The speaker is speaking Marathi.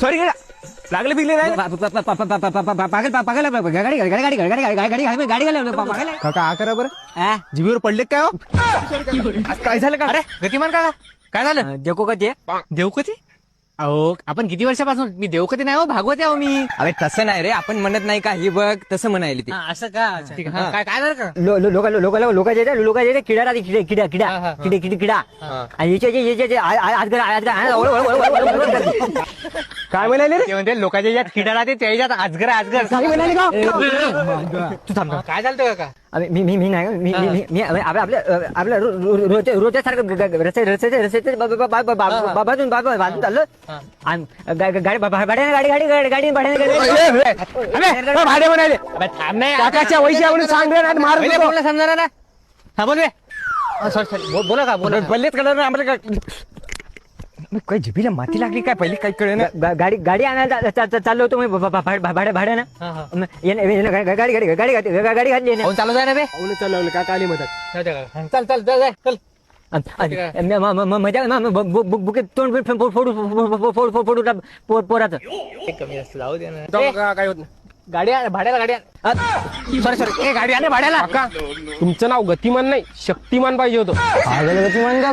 सॉरी लागले पिकले नाही काका करा बरं जीबीवर पडले काय हो? काय झालं का? अरे गतिमान काका काय झालं? देखो का ते देवकती? अहो आपण किती वर्षापासून मी देवकती नाही हो भागवते आहो मी. अरे तसं नाही रे, आपण म्हणत नाही का हे बघ तसं म्हणायला ते. असं का? ठीक आहे. हा, काय काय झालं का? लोकांचे किडा राहते किडा किडा किडे किडे किडा आणि याचे काय म्हणाले रे? ते म्हणते लोकांच्या ज्यात किडा राहते त्याच्यात आजगर आजगर. तू थांब काय झालं होतं काका? मी नाही मी आपल्या रोजच्या सारखं बाजून चाललो गाडी भाडे म्हणाले थांब नाही काकाच्या वैश्या म्हणून सांग रे, नाही मार देतो. बोलला समजा ना. हा बोल सॉरी बोला का बोला. पल्लेच कळलं आम्हाला काय जिभीला माती लागली काय पहिले काही कळे ना. गाडी आणायला चाललो होतो मी भाड्यानं गाडी घातली पाहून चालू जाय ना बे. पाहुणे चालवलं काका आली मदत. चल चल चल चल. बुके तोंड फोडू पोराचं कमी असतं जाऊ दे ना. जाऊ काका, काय होत नाही. गाडी आण, भाड्याला गाडी आण. सॉरी गाडी आण भाड्याला. काका तुमचं नाव गतिमान नाही शक्तिमान पाहिजे होतं. गतिमान का